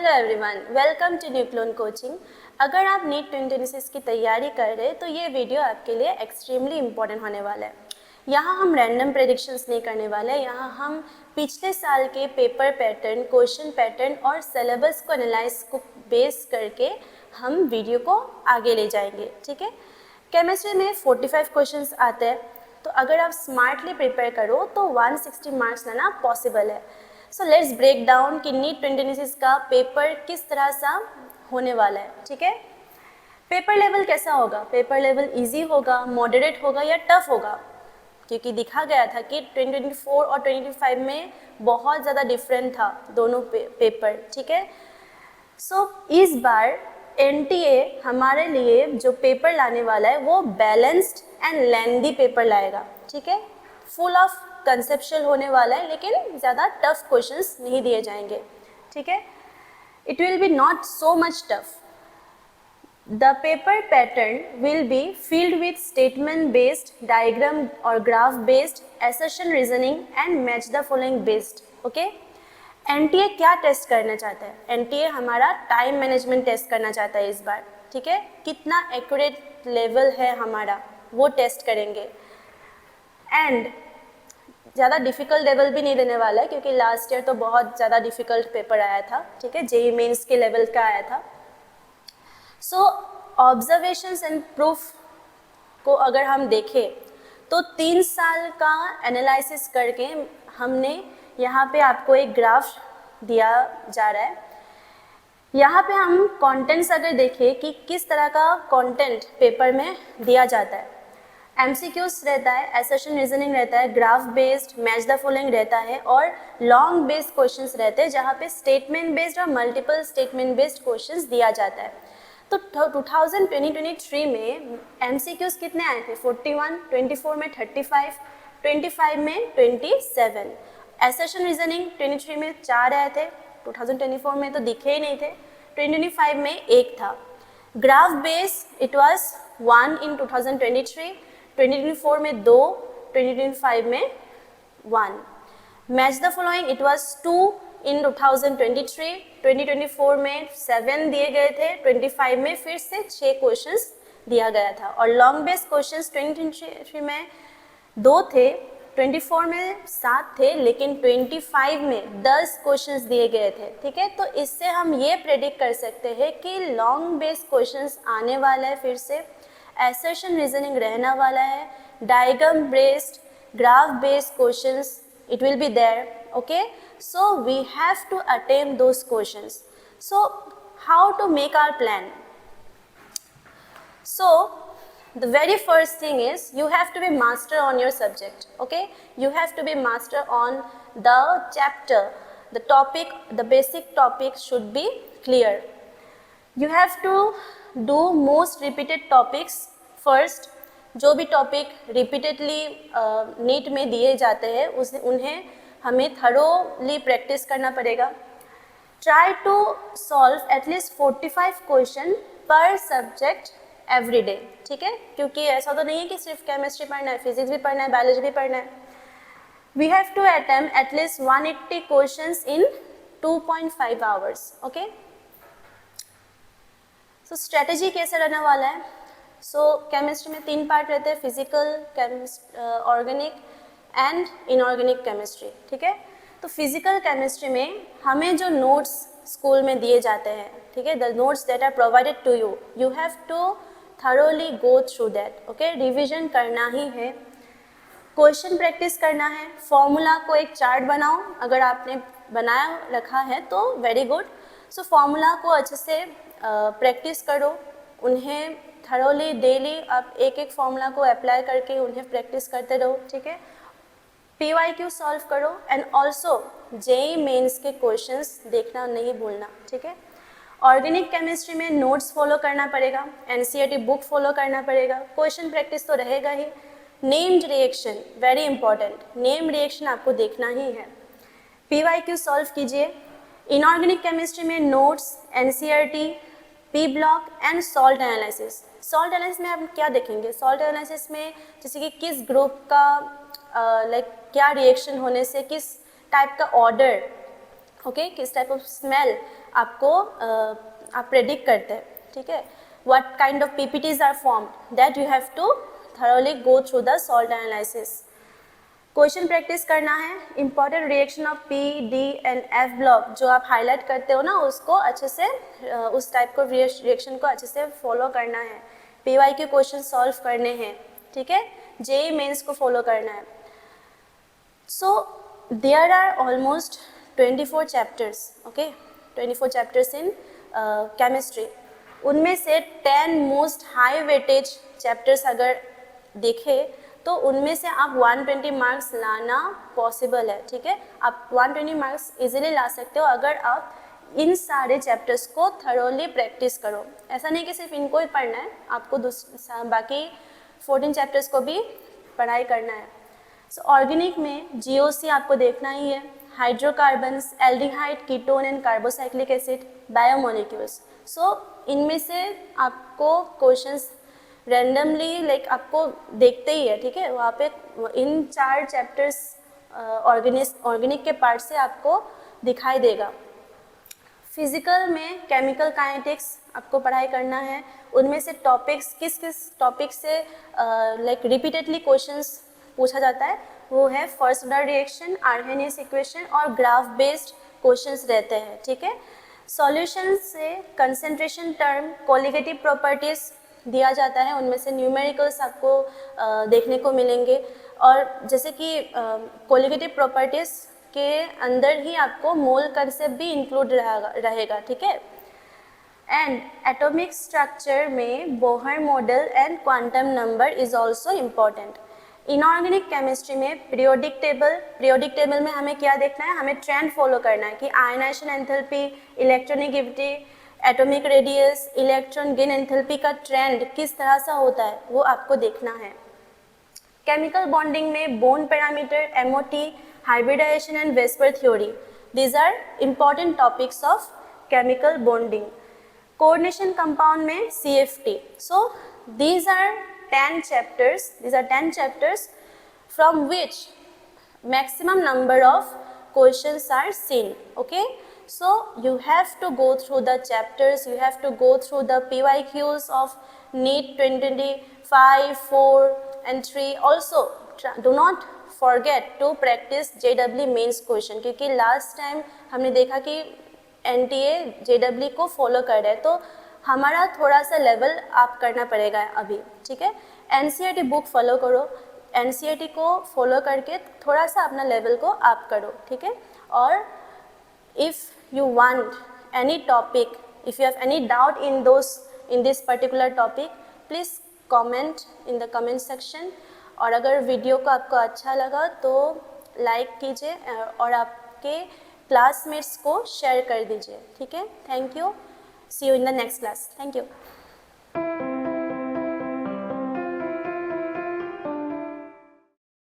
Hello everyone, welcome to Nucleon coaching. अगर आप NEET 2026 की तैयारी कर रहे हैं तो ये वीडियो आपके लिए एक्सट्रीमली इम्पोर्टेंट होने वाला है। यहाँ हम रैंडम प्रेडिक्शंस नहीं करने वाले हैं, यहाँ हम पिछले साल के पेपर पैटर्न, क्वेश्चन पैटर्न और सिलेबस को एनालाइज को बेस करके हम वीडियो को आगे ले जाएंगे। ठीक है, केमिस्ट्री में 45 क्वेश्चंस आते हैं, तो अगर आप स्मार्टली प्रिपेयर करो तो 160 मार्क्स लाना पॉसिबल है। सो लेट्स ब्रेक डाउन कि नीट 2026 का पेपर किस तरह सा होने वाला है। ठीक है, पेपर लेवल कैसा होगा? पेपर लेवल इजी होगा, मॉडरेट होगा या टफ होगा? क्योंकि दिखा गया था कि 2024 और 2025 में बहुत ज़्यादा डिफरेंट था दोनों पेपर। ठीक है, सो इस बार एनटीए हमारे लिए जो पेपर लाने वाला है वो बैलेंस्ड एंड लेंदी पेपर लाएगा। ठीक है, फुल ऑफ कंसेप्चुअल होने वाला है, लेकिन ज़्यादा टफ क्वेश्चंस नहीं दिए जाएंगे। ठीक है, it will be not so much tough. The paper pattern will be filled with statement based, diagram or graph based, assertion reasoning and match the following based. Okay, NTA क्या test करना चाहता है? NTA हमारा time management test करना चाहता है इस बार। ठीक है, कितना एक्यूरेट लेवल है हमारा वो टेस्ट करेंगे। एंड ज़्यादा डिफ़िकल्ट लेवल भी नहीं देने वाला है, क्योंकि लास्ट ईयर तो बहुत ज़्यादा डिफ़िकल्ट पेपर आया था। ठीक है, जेईई मेंस के लेवल का आया था। सो ऑब्जर्वेशंस एंड प्रूफ को अगर हम देखें तो 3 साल का एनालिसिस करके हमने यहाँ पे आपको एक ग्राफ दिया जा रहा है। यहाँ पे हम कंटेंट्स अगर देखें कि किस तरह का कंटेंट पेपर में दिया जाता है, एमसीक्यूज रहता है, एसर्शन रीजनिंग रहता है, graph based, match the following रहता है और लॉन्ग बेस्ड क्वेश्चंस रहते हैं, जहाँ पे स्टेटमेंट बेस्ड और मल्टीपल स्टेटमेंट बेस्ड क्वेश्चंस दिया जाता है। तो 2023 में एमसीक्यूज कितने आए थे? 41, 24 में 35, 25 में 27। एसर्शन रीजनिंग 23 में 4 आए थे, 2024 में तो दिखे ही नहीं थे, 2025 में 1 था। ग्राफ बेस इट वाज 1 इन 2023, 2024 में 2, 2025 में 1। Match the following it was 2 इन 2023, 2024 में 7 दिए गए थे, 25 में फिर से 6 क्वेश्चंस दिया गया था। और लॉन्ग बेस क्वेश्चंस 2023 में 2 थे, 24 में 7 थे, लेकिन 25 में 10 क्वेश्चंस दिए गए थे। ठीक है, तो इससे हम ये प्रेडिक्ट कर सकते हैं कि लॉन्ग बेस क्वेश्चंस आने वाला है, फिर से assertion reasoning रहना वाला है, diagram based, graph based questions it will be there. Okay, so we have to attempt those questions. So how to make our plan? So the very first thing is you have to be master on your subject. Okay, you have to be master on the chapter, the topic, the basic topic should be clear. You have to do most repeated topics first. जो भी topic repeatedly NEET में दिए जाते हैं उन्हें हमें thoroughly practice करना पड़ेगा। Try to solve at least 45 question per subject every day. ठीक है, क्योंकि ऐसा तो नहीं है कि सिर्फ केमिस्ट्री पढ़ना है, फिजिक्स भी पढ़ना है, बायोलॉजी भी पढ़ना है। We have to attempt at least 180 questions in 2.5 hours. Okay, so strategy कैसे रहने वाला है? सो केमिस्ट्री में 3 पार्ट रहते हैं, physical, organic and inorganic chemistry. ठीक है, तो फिजिकल केमिस्ट्री में हमें जो नोट्स स्कूल में दिए जाते हैं, ठीक है, the notes that are provided to you, you have to thoroughly go through that. Okay, revision करना ही है, क्वेश्चन प्रैक्टिस करना है, फॉर्मूला को एक चार्ट बनाओ, अगर आपने बनाया रखा है तो वेरी गुड। सो फॉर्मूला को अच्छे से प्रैक्टिस करो, उन्हें थरोली डेली आप एक एक फॉर्मूला को अप्लाई करके उन्हें प्रैक्टिस करते रहो। ठीक है, PYQ सॉल्व करो एंड ऑल्सो जेईई मेंस के क्वेश्चंस देखना नहीं भूलना। ठीक है, ऑर्गेनिक केमिस्ट्री में नोट्स फॉलो करना पड़ेगा, NCERT बुक फॉलो करना पड़ेगा, क्वेश्चन प्रैक्टिस तो रहेगा ही। Named reaction very important, name reaction आपको देखना ही है। PYQ सॉल्व कीजिए। इनऑर्गेनिक केमिस्ट्री में notes, NCERT, P block and salt analysis. Salt analysis में आप क्या देखेंगे? सॉल्ट एनालिसिस में जैसे कि किस ग्रुप का क्या रिएक्शन होने से किस टाइप का ऑर्डर, ओके, किस टाइप ऑफ स्मेल आपको आप प्रेडिक्ट करते हैं, ठीक है। What kind of PPTs are formed, that you have to thoroughly go through the salt analysis. Question practice करना है। Important reaction of P, D and F block जो आप हाईलाइट करते हो ना, उसको अच्छे से उस टाइप को रिएक्शन को अच्छे से फॉलो करना है। PY के क्वेश्चन सॉल्व करने हैं, ठीक है। JEE मेंस को फॉलो करना है। So there are almost 24 chapters, okay, 24 chapters in chemistry. उनमें से 10 मोस्ट हाई वेटेज चैप्टर्स अगर देखें तो उनमें से आप 120 मार्क्स लाना पॉसिबल है, ठीक है। आप 120 मार्क्स इजीली ला सकते हो अगर आप इन सारे चैप्टर्स को थरोली प्रैक्टिस करो। ऐसा नहीं कि सिर्फ इनको ही पढ़ना है, आपको बाकी 14 चैप्टर्स को भी पढ़ाई करना है। सो ऑर्गेनिक में GOC आपको देखना ही है, hydrocarbons, aldehyde, ketone and carboxylic acid, biomolecules. So इनमें से आपको क्वेश्चंस रैंडमली लाइक आपको देखते ही है, ठीक है। वहाँ पे इन 4 चैप्टर्स ऑर्गेनिक के पार्ट से आपको दिखाई देगा। फिजिकल में केमिकल काइनेटिक्स आपको पढ़ाई करना है। उनमें से टॉपिक्स किस किस टॉपिक से लाइक रिपीटेडली क्वेश्चंस पूछा जाता है, वो है first order reaction, Arrhenius equation और ग्राफ बेस्ड क्वेश्चंस रहते हैं, ठीक है। सॉल्यूशन से कंसेंट्रेशन टर्म, कोलिगेटिव प्रॉपर्टीज दिया जाता है, उनमें से न्यूमेरिकल्स आपको देखने को मिलेंगे। और जैसे कि कोलिगेटिव प्रॉपर्टीज के अंदर ही आपको मोल कंसेप्ट भी इंक्लूड रहेगा, ठीक है। एंड एटॉमिक स्ट्रक्चर में Bohr model and quantum number is also important. Inorganic chemistry में पीरियोडिक टेबल में हमें क्या देखना है, हमें ट्रेंड फॉलो करना है कि ionisation enthalpy, electronegativity, atomic radius, electron gain enthalpy का ट्रेंड किस तरह से होता है वो आपको देखना है। केमिकल बॉन्डिंग में bond parameter, MOT, hybridisation and VSEPR theory, these are important topics of chemical bonding. Coordination compound में CFT। So these are 10 chapters from which maximum number of questions are seen, okay. So you have to go through the chapters, you have to go through the PYQs of NEET 2025, 4 and 3. Also do not forget to practice JEE mains question, क्योंकि last time हमने देखा कि NTA JEE को follow कर रहे हैं, तो हमारा थोड़ा सा लेवल आप करना पड़ेगा अभी, ठीक है। NCERT बुक फॉलो करो, NCERT को फॉलो करके थोड़ा सा अपना लेवल को आप करो, ठीक है। और if you want any topic, if you have any doubt in this particular topic, please comment in the comment section। और अगर वीडियो को आपको अच्छा लगा तो लाइक कीजिए और आपके क्लासमेट्स को शेयर कर दीजिए, ठीक है। Thank you, see you in the next class, thank you.